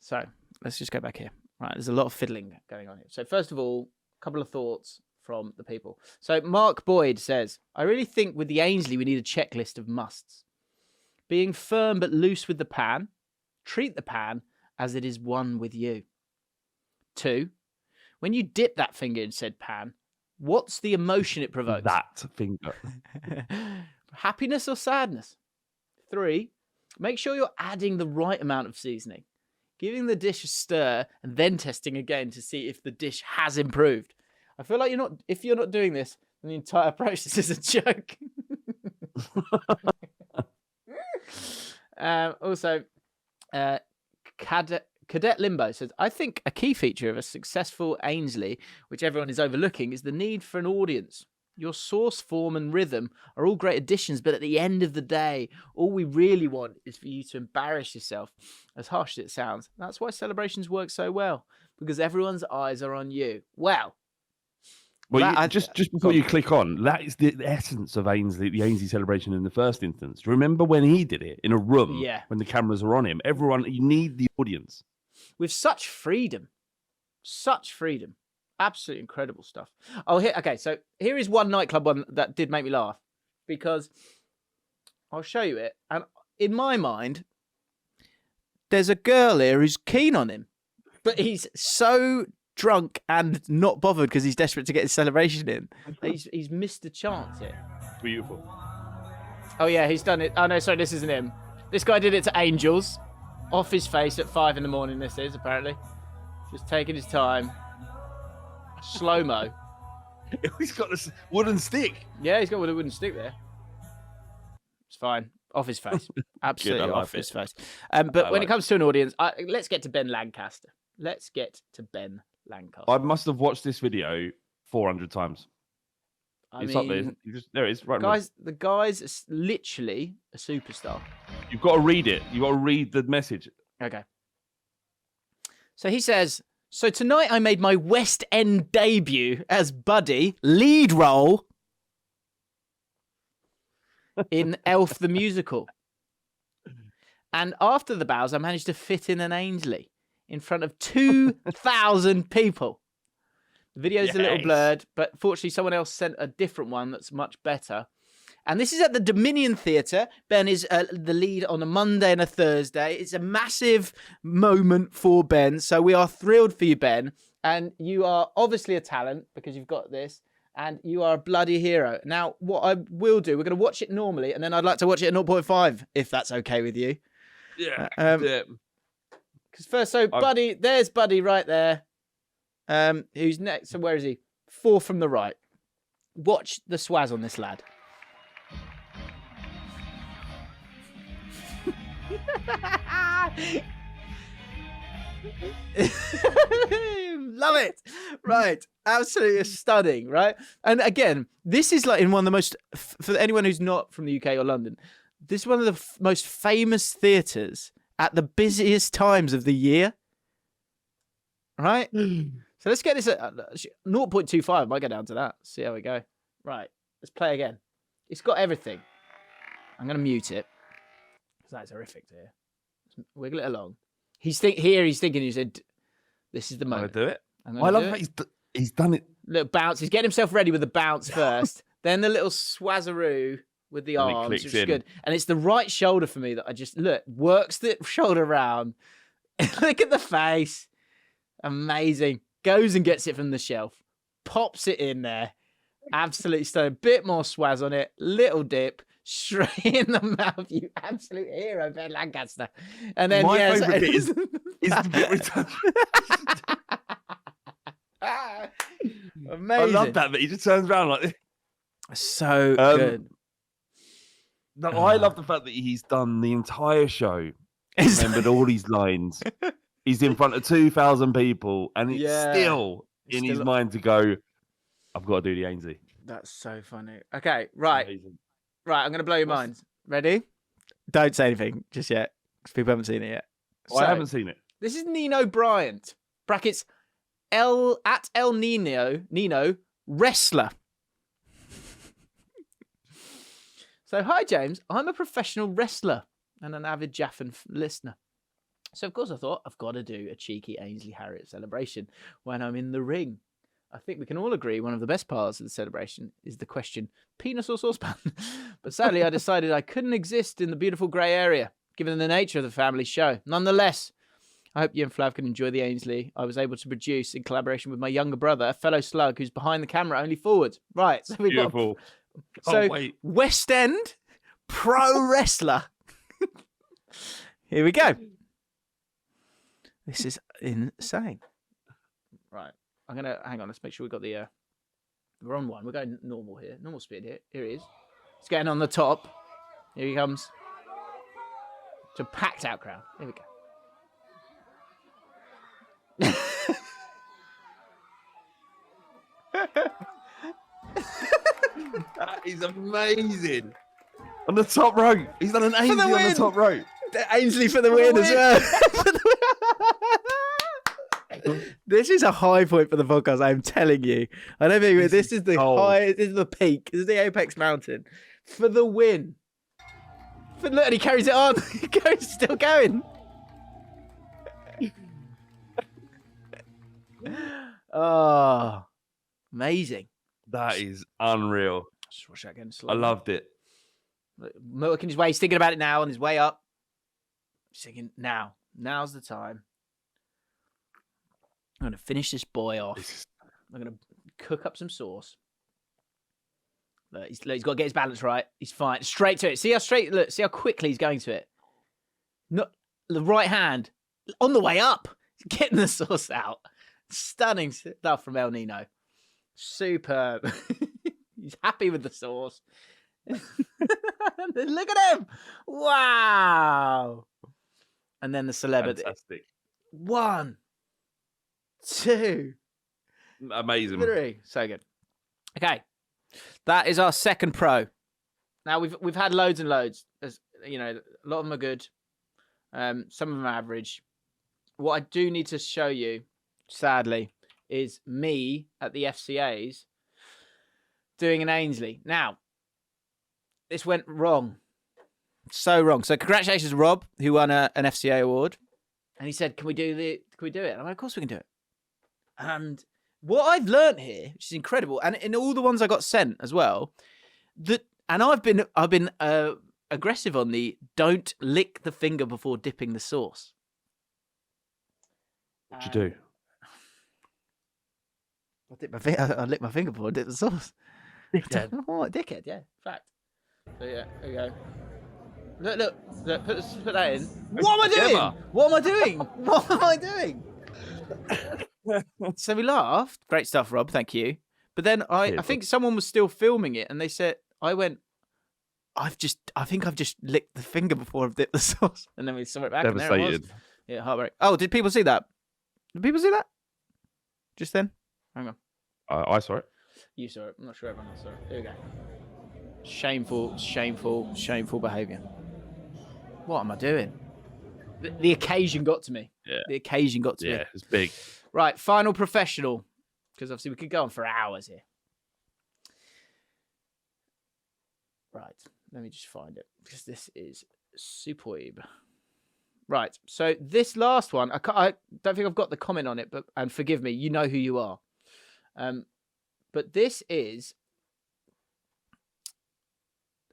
So let's just go back here. Right, there's a lot of fiddling going on here. So first of all, a couple of thoughts from the people. So Mark Boyd says, I really think with the Ainsley, we need a checklist of musts. Being firm but loose with the pan. Treat the pan as it is one with you. 2, when you dip that finger in said pan, what's the emotion it provokes? That finger. Happiness or sadness? 3, make sure you're adding the right amount of seasoning. Giving the dish a stir and then testing again to see if the dish has improved. I feel like if you're not doing this, then the entire process is a joke. Also, Cadet Limbo says, I think a key feature of a successful Ainsley, which everyone is overlooking, is the need for an audience. Your source, form, and rhythm are all great additions, but at the end of the day, all we really want is for you to embarrass yourself, as harsh as it sounds. That's why celebrations work so well, because everyone's eyes are on you. Well, just before you click on, that is the essence of Ainsley, the Ainsley celebration in the first instance. Remember when he did it in a room when the cameras were on him? You need the audience. With such freedom. Absolutely incredible stuff. Okay, so here is one nightclub one that did make me laugh, because I'll show you it. And in my mind, there's a girl here who's keen on him, but he's so drunk and not bothered because he's desperate to get his celebration in. He's missed a chance here. Beautiful. Oh yeah, he's done it. Oh no, sorry, this isn't him. This guy did it to Angels, off his face at 5 a.m. This is apparently just taking his time. Slow-mo. He's got this wooden stick. Yeah, he's got a wooden stick there. It's fine. Off his face. Absolutely off his face. But when it comes to an audience, let's get to Ben Lancaster. Let's get to Ben Lancaster. I must have watched this video 400 times. It's up there. There it is. Right, guys, the guy's is literally a superstar. You've got to read it. You've got to read the message. Okay. So he says, so tonight I made my West End debut as Buddy, lead role in Elf the Musical. And after the bows, I managed to fit in an Ainsley in front of 2,000 people. The video's a little blurred, but fortunately someone else sent a different one that's much better. And this is at the Dominion Theatre. Ben is the lead on a Monday and a Thursday. It's a massive moment for Ben. So we are thrilled for you, Ben. And you are obviously a talent because you've got this. And you are a bloody hero. Now, what I will do, we're going to watch it normally. And then I'd like to watch it at 0.5, if that's okay with you. Yeah. Because first, so Buddy, there's Buddy right there. Who's next? So where is he? 4 from the right. Watch the swaz on this lad. Love it. Right. Absolutely stunning, right? And again, this is like in one of the most, for anyone who's not from the UK or London, this is one of the most famous theatres at the busiest times of the year. Right? So let's get this at 0.25. Might go down to that. See how we go. Right. Let's play again. It's got everything. I'm going to mute it. That's horrific to hear. Let's wiggle it along. He's thinking, he said, this is the moment. I'm going to do it. I love how he's done it. Little bounce. He's getting himself ready with the bounce first. Then the little swazaroo with the arms, which is good. And it's the right shoulder for me that I just, works the shoulder around. Look at the face. Amazing. Goes and gets it from the shelf. Pops it in there. Absolutely stunning. Bit more swaz on it. Little dip. Straight in the mouth. You absolute hero, Ben Lancaster. And then, my favourite bit is the bit we touch. Amazing. I love that bit. He just turns around like this. So good. No, I love the fact that he's done the entire show. Remembered all these lines. He's in front of 2,000 people, and it's still in his mind to go, I've got to do the Ainsley. That's so funny. Okay, right. Amazing. Right, I'm going to blow your mind. Ready? Don't say anything just yet, because people haven't seen it yet. I haven't seen it. This is Nino Bryant. Brackets, El Nino, wrestler. So, hi, James. I'm a professional wrestler and an avid Jaffin listener. So, of course, I thought, I've got to do a cheeky Ainsley Harriott celebration when I'm in the ring. I think we can all agree one of the best parts of the celebration is the question, penis or saucepan? But sadly, I decided I couldn't exist in the beautiful grey area, given the nature of the family show. Nonetheless, I hope you and Flav can enjoy the Ainsley I was able to produce in collaboration with my younger brother, a fellow slug who's behind the camera, only forward. Right, so we've got... So, West End pro wrestler. Here we go. This is insane. Right. I'm going to... Hang on, let's make sure we've got the... We're on one. We're going normal here. Normal speed here. Here he is. He's getting on the top. Here he comes. It's a packed out crowd. Here we go. That is amazing. On the top row. He's done an Ainsley on the top row. Ainsley for the win as well. This is a high point for the podcast, I'm telling you. I don't think this is the high, this is the peak. This is the apex mountain. For the win. Look, and he carries it on. He's still going. Oh, amazing. That is unreal. Just watch that again slowly. I loved it. Working his way, he's thinking about it now on his way up. He's thinking, now's the time. I'm going to finish this boy off. I'm going to cook up some sauce. Look, he's got to get his balance right. He's fine. Straight to it. See how quickly he's going to it. Not the right hand on the way up. Getting the sauce out. Stunning stuff from El Nino. Superb. He's happy with the sauce. Look at him. Wow. And then the celebrity. Fantastic. 1, 2, Amazing. 3. So good. Okay. That is our second pro. Now we've had loads and loads. There's, you know, a lot of them are good. Some of them are average. What I do need to show you, sadly, is me at the FCAs doing an Ainsley. Now, this went wrong. So wrong. So congratulations, Rob, who won an FCA award. And he said, can we do it? And I'm like, of course we can do it. And what I've learned here, which is incredible, and in all the ones I got sent as well, and I've been aggressive on the don't lick the finger before dipping the sauce. What'd you do? I lick my finger before I dip the sauce. Dickhead. What, dickhead, yeah. Fact. So yeah, there you go. Look, put that in. What am I doing? What am I doing? What am I doing? So we laughed. Great stuff, Rob. Thank you. But then I think someone was still filming it, and they said, I think I've just licked the finger before I've dipped the sauce. And then we saw it back. Devastated. And there it was. Yeah, heartbreak. Oh, did people see that? Did people see that? Just then? Hang on. I saw it. You saw it. I'm not sure everyone else saw it. Here we go. Shameful, shameful, shameful behaviour. What am I doing? The occasion got to me. Yeah. The occasion got to me. Yeah, it's big. Right, final professional. Because obviously we could go on for hours here. Right, let me just find it. Because this is superb. Right, so this last one, I don't think I've got the comment on it, and forgive me, you know who you are. But this is...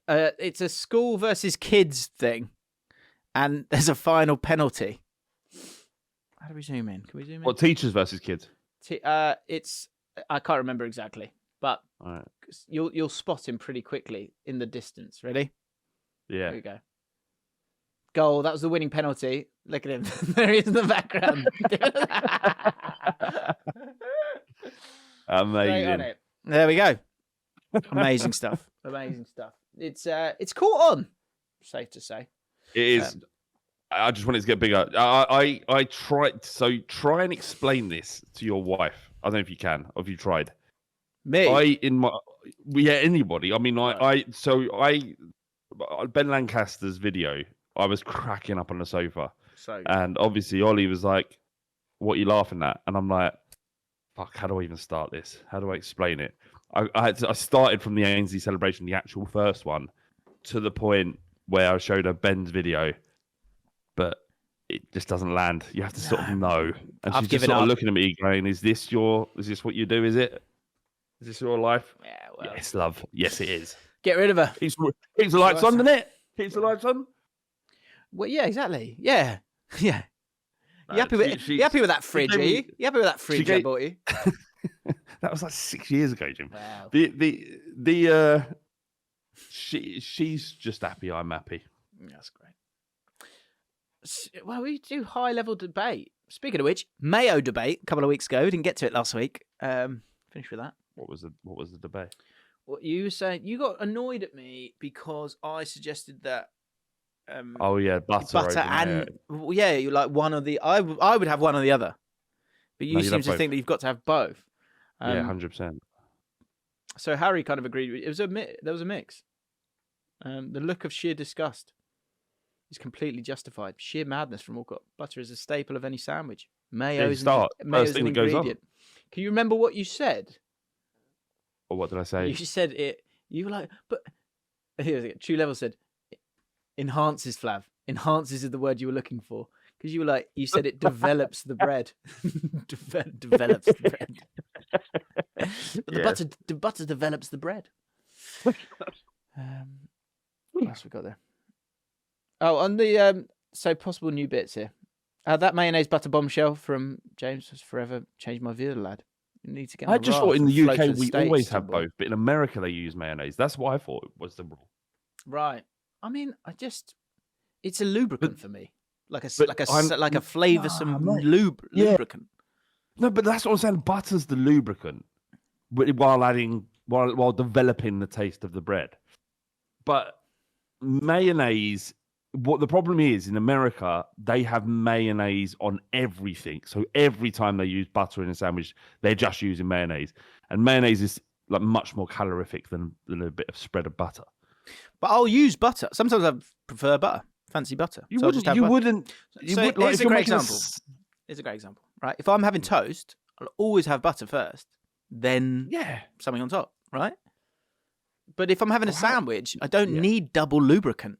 it's a school versus kids thing. And there's a final penalty. How do we zoom in? Can we zoom in? What, teachers versus kids? It's I can't remember exactly, but All right. you'll spot him pretty quickly in the distance. Ready? Yeah. There we go. Goal. That was the winning penalty. Look at him. There he is in the background. Amazing. There we go. Amazing stuff. Amazing stuff. It's caught on. Safe to say. It is. I just wanted to get bigger. I tried. So try and explain this to your wife. I don't know if you can, or if you tried. Me? Anybody. I mean, Ben Lancaster's video, I was cracking up on the sofa. And obviously Ollie was like, what are you laughing at? And I'm like, fuck, how do I even start this? How do I explain it? I started from the Ainsley celebration, the actual first one, to the point where I showed her Ben's video, but it just doesn't land. You have to sort of know. And she's just sort of looking at me going, is this what you do? Is it? Is this your life? Yeah, well. Yes, love. Yes, it is. Get rid of her. Keeps the lights on, doesn't it? Keeps the lights on. Well, yeah, exactly. Yeah. Yeah. You happy with that fridge, are you? You happy with that fridge I bought you? That was like 6 years ago, Jim. Wow. She's just happy. I'm happy. That's great. Well, we do high level debate. Speaking of which, Mayo debate a couple of weeks ago. We didn't get to it last week. Finish with that. What was the debate? What you were saying? You got annoyed at me because I suggested that. Butter and you like one or the. I would have one or the other, but you seem to think that you've got to have both. 100%. So Harry kind of agreed. There was a mix. The look of sheer disgust is completely justified. Sheer madness from Allcott. Butter is a staple of any sandwich. Mayo is an ingredient. Can you remember what you said? Or what did I say? You said it. You were like, but here's it. True Level said, enhances, Flav. Enhances is the word you were looking for. Because you were like, you said it develops the bread. Develops the bread. But the butter develops the bread. What else we got there? Oh, on the so possible new bits here. That mayonnaise butter bombshell from James has forever changed my view, lad. You need to get. I just thought in the UK we always have both, but in America they use mayonnaise. That's what I thought was the rule. Right. I mean, it's a lubricant for me, like a flavoursome lubricant. No, but that's what I'm saying. Butter's the lubricant. while developing the taste of the bread. But mayonnaise, what the problem is in America, they have mayonnaise on everything. So every time they use butter in a sandwich, they're just using mayonnaise. And mayonnaise is like much more calorific than a bit of spread of butter. But I'll use butter. Sometimes I prefer butter. Fancy butter. You wouldn't. Here's a great example. Here's a great example, right? If I'm having toast, I'll always have butter first, then something on top, right? But if I'm having a sandwich, I don't need double lubricant.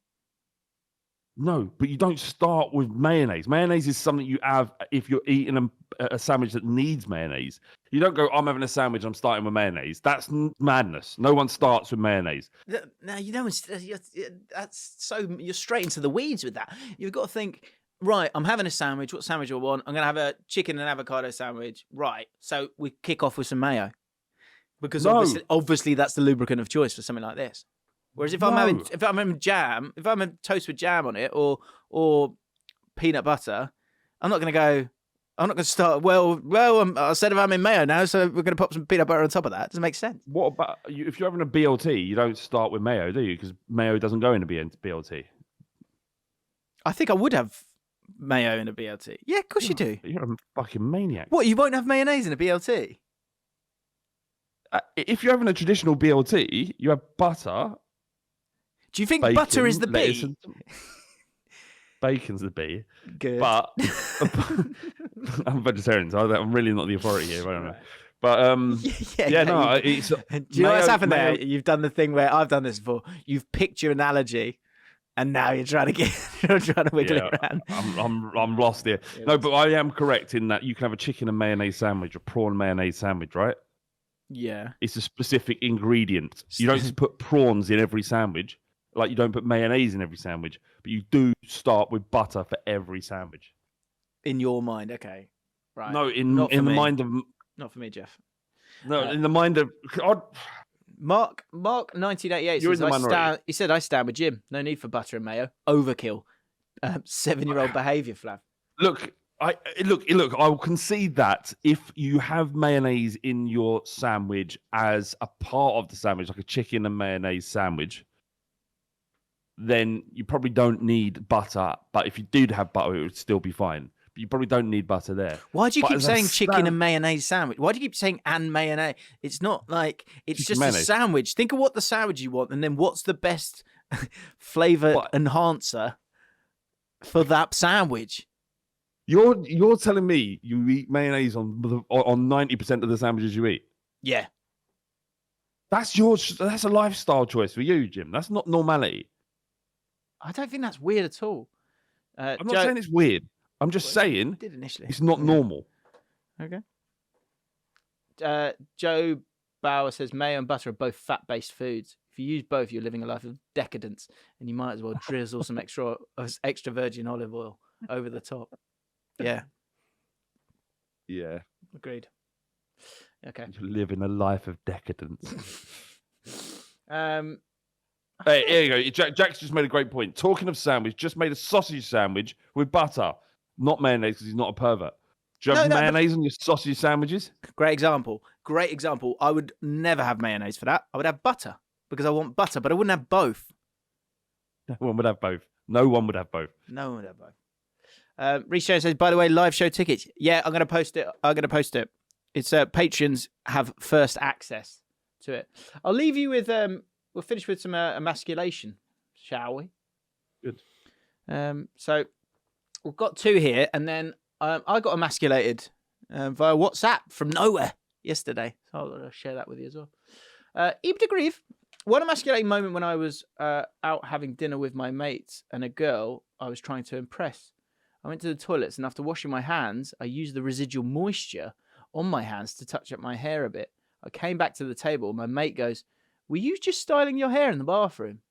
No, but you don't start with mayonnaise. Mayonnaise is something you have if you're eating a sandwich that needs mayonnaise. You don't go, I'm having a sandwich, I'm starting with mayonnaise. That's madness. No one starts with mayonnaise. No, you don't. That's so, you're straight into the weeds with that. You've got to think, right, I'm having a sandwich. What sandwich do I want? I'm going to have a chicken and avocado sandwich. Right. So we kick off with some mayo. Because obviously that's the lubricant of choice for something like this. Whereas if I'm having jam, if I'm having toast with jam on it or peanut butter, I'm not going to start, I said if I'm in mayo now, so we're going to pop some peanut butter on top of that. Doesn't make sense. What about, if you're having a BLT, you don't start with mayo, do you? Because mayo doesn't go in a BLT. I think I would have mayo in a BLT. Yeah, of course you do. You're a fucking maniac. What, you won't have mayonnaise in a BLT? If you're having a traditional BLT, you have butter. Do you think bacon, butter is the B? Bacon's the B. Good. But I'm vegetarian, so I'm really not the authority here. I don't know. But it's. Do you know what's happened there? You've done the thing where I've done this before. You've picked your analogy, and now you're trying to wiggle it around. I'm lost here. No, but I am correct in that you can have a chicken and mayonnaise sandwich, a prawn mayonnaise sandwich, right? Yeah. It's a specific ingredient. You don't just put prawns in every sandwich. Like you don't put mayonnaise in every sandwich, but you do start with butter for every sandwich. In your mind, okay, right? No, in the mind of not for me, Jeff. No, in the mind of Mark 1988 says, he said, I stand with Jim. No need for butter and mayo. Overkill. 7-year-old behaviour, Flav. Look. I will concede that if you have mayonnaise in your sandwich as a part of the sandwich, like a chicken and mayonnaise sandwich, then you probably don't need butter. But if you did have butter, it would still be fine. But you probably don't need butter there. Why do you keep saying chicken and mayonnaise sandwich? Why do you keep saying and mayonnaise? It's not like, it's just a sandwich. Think of what the sandwich you want, and then what's the best flavour enhancer for that sandwich? You're telling me you eat mayonnaise on 90% of the sandwiches you eat? Yeah. That's a lifestyle choice for you, Jim. That's not normality. I don't think that's weird at all. I'm not saying it's weird. I'm just saying did initially. It's not normal. Okay. Joe Bauer says mayo and butter are both fat-based foods. If you use both, you're living a life of decadence, and you might as well drizzle some extra virgin olive oil over the top. Yeah. Yeah. Agreed. Okay. You're living a life of decadence. Hey, here you go. Jack's just made a great point. Talking of sandwich, just made a sausage sandwich with butter, not mayonnaise because he's not a pervert. Do you have mayonnaise on your sausage sandwiches? Great example. I would never have mayonnaise for that. I would have butter because I want butter, but I wouldn't have both. No one would have both. No one would have both. No one would have both. Reece Jones says, by the way, live show tickets. Yeah, I'm going to post it. It's patrons have first access to it. I'll leave you with, we'll finish with some emasculation, shall we? Good. So we've got 2 here, and then I got emasculated via WhatsApp from nowhere yesterday. So I'll share that with you as well. Ibn de Grief, one emasculating moment when I was out having dinner with my mates and a girl I was trying to impress. I went to the toilets, and after washing my hands, I used the residual moisture on my hands to touch up my hair a bit. I came back to the table, and my mate goes, were you just styling your hair in the bathroom?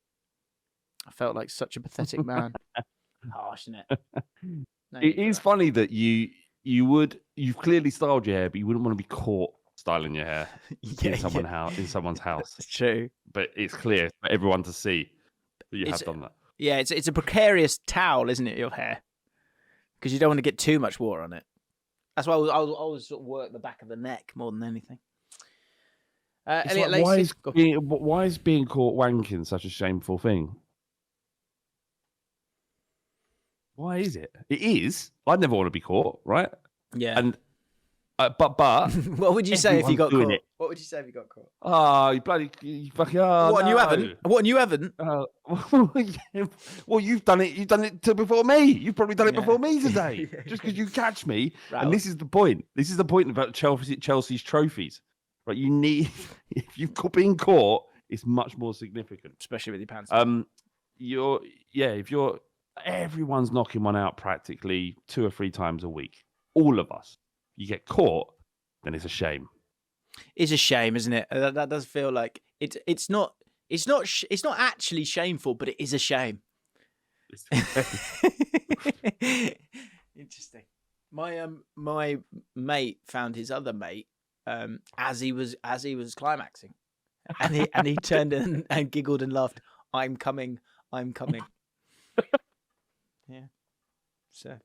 I felt like such a pathetic man. Harsh, isn't it? It is funny that you've clearly styled your hair, but you wouldn't want to be caught styling your hair in someone's house. It's true. But it's clear for everyone to see that you have done that. Yeah, it's a precarious towel, isn't it, your hair? Because you don't want to get too much water on it. That's why I always sort of work the back of the neck more than anything. Elliot like, Lacey. why is being caught wanking such a shameful thing? Why is it? It is. I'd never want to be caught, right? Yeah. And but what would you say if you got caught? It. What would you say if you got caught? Oh, you fucking. Oh, what, and you haven't? What, and you haven't? Well, you've done it. You've done it before me. You've probably done it before me today. Just because you catch me. Right. And this is the point. This is the point about Chelsea's trophies. Right? You need if you've been caught, it's much more significant, especially with your pants. Everyone's knocking one out practically 2 or 3 times a week. All of us. You get caught, then it's a shame. It's a shame, isn't it? That does feel like it's not actually shameful, but it is a shame. Interesting. My mate found his other mate as he was climaxing, and he turned and giggled and laughed. I'm coming. Yeah. So,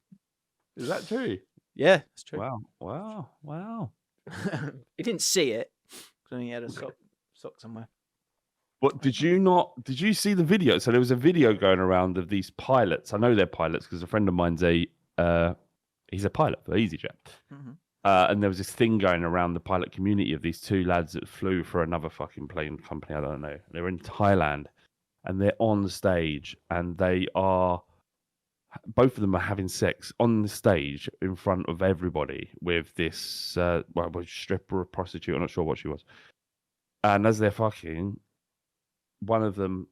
is that true? Yeah, it's true. Wow. He didn't see it because he had a sock somewhere. What did you see the video? So there was a video going around of these pilots. I know they're pilots because a friend of mine's he's a pilot for EasyJet. Mm-hmm. And there was this thing going around the pilot community of these 2 lads that flew for another fucking plane company. I don't know. They're in Thailand and they're on stage and both of them are having sex on the stage in front of everybody with this stripper or prostitute. I'm not sure what she was. And as they're fucking, one of them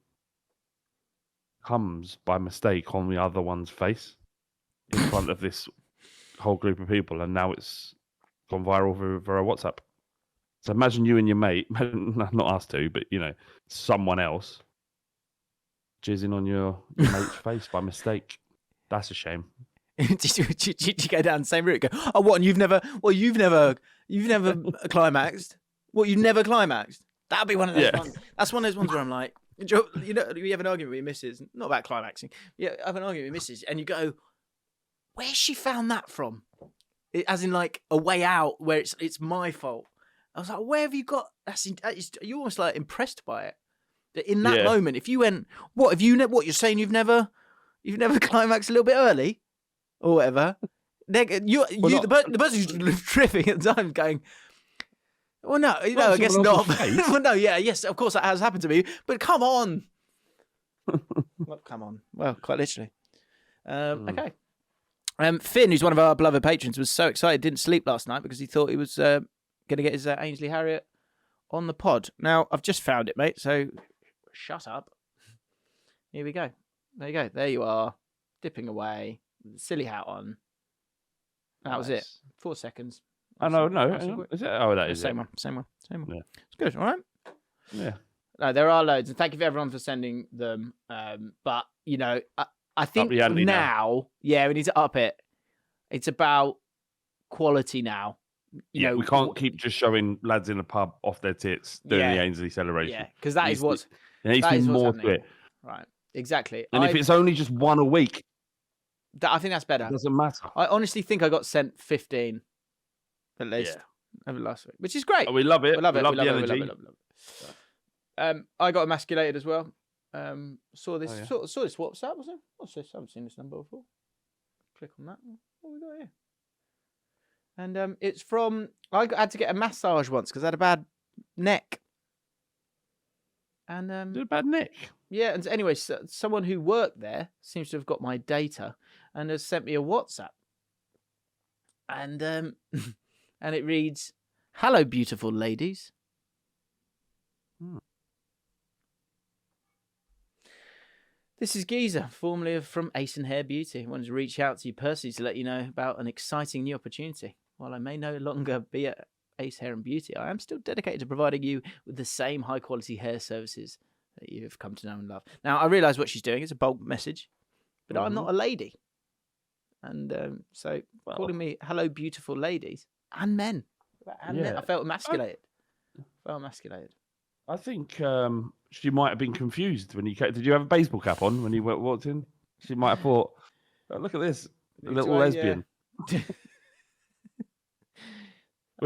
comes by mistake on the other one's face in front of this whole group of people, and now it's gone viral via WhatsApp. So imagine you and your mate, not us two, but someone else, jizzing on your mate's face by mistake. That's a shame. Did you go down the same route? Go, oh, what? And you've never climaxed. What? You've never climaxed? That'd be one of those ones. That's one of those ones where I'm like, you have an argument with your missus, not about climaxing. Yeah, have an argument with your missus, and you go, where's she found that from? As in, like a way out where it's my fault. I was like, where have you got? You're almost like impressed by it. That in that moment, if you went, what you're saying? You've never climaxed a little bit early, or whatever. The person who's tripping at the time going, well, no, I guess not. Well, no, yes, of course that has happened to me, but come on. Well, come on. Well, quite literally. Okay. Finn, who's one of our beloved patrons, was so excited, didn't sleep last night because he thought he was going to get his Ainsley Harriott on the pod. Now, I've just found it, mate, so shut up. Here we go. There you go. There you are, dipping away, silly hat on. That was it. 4 seconds. Oh, no. Is it? Oh, that is same one. Yeah. It's good, all right? Yeah. No, there are loads, and thank you for everyone for sending them. But, I think now, we need to up it. It's about quality now. We can't keep just showing lads in a pub off their tits doing the Ainsley celebration. Yeah, because that is what's there needs to be more to it. Right, exactly. And if it's only just one a week, I think that's better. It doesn't matter. I honestly think I got sent 15 at least over last week, which is great. Oh, we love it. We love it. We love the energy. I got emasculated as well. Saw this WhatsApp, was it? What's this? I haven't seen this number before. Click on that. What we got here? And it's from. I had to get a massage once because I had a bad neck. And did a bad neck. Yeah. And anyway, someone who worked there seems to have got my data and has sent me a WhatsApp. And and it reads, "Hello, beautiful ladies." This is Geezer, formerly from Ace and Hair Beauty. I wanted to reach out to you personally to let you know about an exciting new opportunity. While I may no longer be at Ace Hair and Beauty, I am still dedicated to providing you with the same high-quality hair services that you have come to know and love. Now, I realise what she's doing. It's a bold message, but I'm not a lady. And so calling me hello, beautiful ladies and men. Men, I felt emasculated. I think she might have been confused when you came. Did you have a baseball cap on when you walked in? She might have thought, oh, look at this, a little lesbian.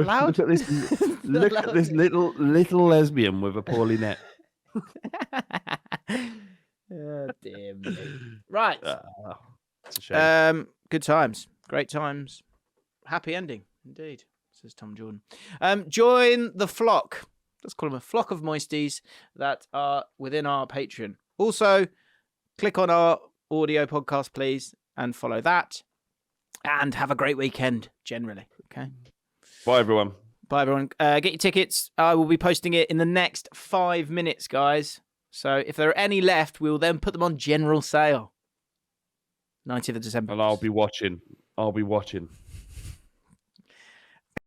Allowed? Look at this. Look at this little lesbian with a poorly net. Oh, dear me. Right. It's a shame. Good times. Great times. Happy ending, indeed, says Tom Jordan. Join the flock. Let's call them a flock of moisties that are within our Patreon. Also, click on our audio podcast, please, and follow that. And have a great weekend, generally. Okay. Bye, everyone. Bye, everyone. Get your tickets. I will be posting it in the next 5 minutes, guys. So if there are any left, we will then put them on general sale. 19th of December. And I'll be watching.